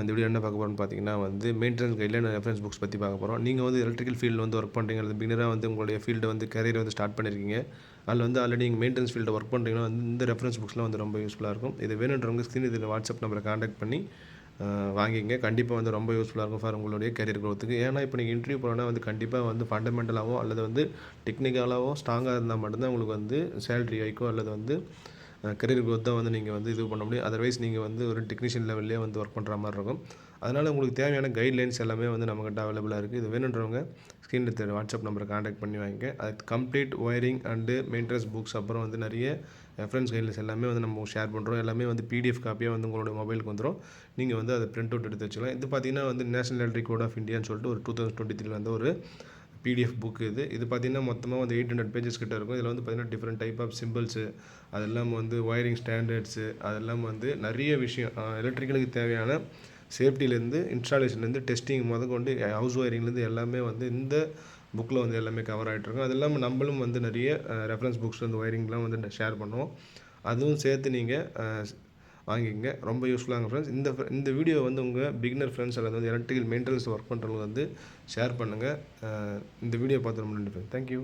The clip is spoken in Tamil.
இந்த வீடியோ என்ன பார்க்க போகிறோம்னு பார்த்தீங்கன்னா மெயின்டெனன்ஸ் கைட்லைன் ரெஃபரன்ஸ் புக்ஸ் பற்றி பார்க்க போகிறோம். நீங்கள் எலக்ட்ரிக்கல் ஃபீல்டில் ஒர்க் பண்ணுறீங்க, அல்லது பிகினராக உங்களுடைய ஃபீல்டை கரியரை ஸ்டார்ட் பண்ணியிருக்கீங்க, அதில் ஆல்ரெடி நீங்கள் மெயின்டெனன்ஸ் ஃபீல்டில் ஒர்க் பண்ணுறீங்கன்னா இந்த ரெஃபரன்ஸ் புக்ஸ்லாம் ரொம்ப யூஸ்ஃபுல்லாக இருக்கும். இது வேணுன்றவங்க ஸ்க்ரீன் இதில் வாட்ஸ்அப் நம்பரை காண்டாக்ட் பண்ணி வாங்கிங்க. கண்டிப்பாக ரொம்ப யூஸ்ஃபுல்லாக இருக்கும் ஃபார் உங்களுடைய கரியர் க்ரோத்துக்கு. ஏன்னா இப்போ நீங்கள் இன்டர்வியூ போனால் கண்டிப்பாக ஃபண்டமெண்டலாகவோ அல்லது டெக்னிக்கலாகவோ ஸ்ட்ராங்காக இருந்தால் மட்டும்தான் உங்களுக்கு சேலரி ஹைக்கோ அல்லது கரியர் க்ரோத் தான் நீங்கள் இது பண்ண முடியும். அதர்வைஸ் நீங்கள் ஒரு டெக்னீஷியன் லெவல்லே ஒர்க் பண்ணுற மாதிரி இருக்கும். அதனால் உங்களுக்கு தேவையான கைட்லைன்ஸ் எல்லாமே நம்மகிட்ட அவைலபிளாக இருக்குது. இது வேணுன்றவங்க ஸ்க்ரீனில் தெரிய வாட்ஸ்அப் நம்பரை காண்டாக்ட் பண்ணி வாங்கிங்க. அது complete wiring and maintenance books, அப்புறம் நிறைய ரெஃபரன்ஸ் கைட்லைன்ஸ் எல்லாமே நம்ம ஷேர் பண்ணுறோம். எல்லாமே பிடிஎஃப் காப்பியாக உங்களோட மொபைலுக்கு வந்துடும். நீங்கள் அதை பிரிண்ட் அவுட் எடுத்து வச்சுக்கலாம். இது பார்த்தீங்கன்னா நேஷனல் எலக்ட்ரிக் கோட் ஆஃப் இந்தியான்னு சொல்லிட்டு ஒரு 2023 ஒரு பிடிஎஃப் புக். இது பார்த்தீங்கன்னா மொத்தமாக 800 பேஜஸ் கிட்ட இருக்கும். இதில் பார்த்தீங்கன்னா டிஃப்ரெண்ட் டைப் ஆஃப் சிம்பிள்ஸு, அதெல்லாம் ஒயரிங் ஸ்டாண்டர்ட்ஸு, அதெல்லாம் நிறைய விஷயம் எலக்ட்ரிக்கலுக்கு தேவையான சேஃப்டிலேருந்து இன்ஸ்டாலேஷன்லேருந்து டெஸ்டிங் முதற்கொண்டு ஹவுஸ் ஒயரிங்லேருந்து எல்லாமே இந்த புக்கில் எல்லாமே கவர் ஆகிட்ருக்கும். அது இல்லாமல் நம்மளும் நிறைய ரெஃபரன்ஸ் புக்ஸ் ஒயரிங்லாம் ஷேர் பண்ணுவோம். அதுவும் சேர்த்து நீங்கள் வாங்கிக்கங்க. ரொம்ப யூஸ்ஃபுல்லாக ஃப்ரெண்ட்ஸ். இந்த வீடியோ உங்கள் பிகினர் ஃப்ரெண்ட்ஸ் அல்லது எலக்ட்ரிக்கல் மெயின்டெனன்ஸ் ஒர்க் பண்ணுறவங்க ஷேர் பண்ணுங்கள். இந்த வீடியோ பார்த்து ரொம்ப நன்றி ஃப்ரெண்ட்ஸ். தேங்க்யூ.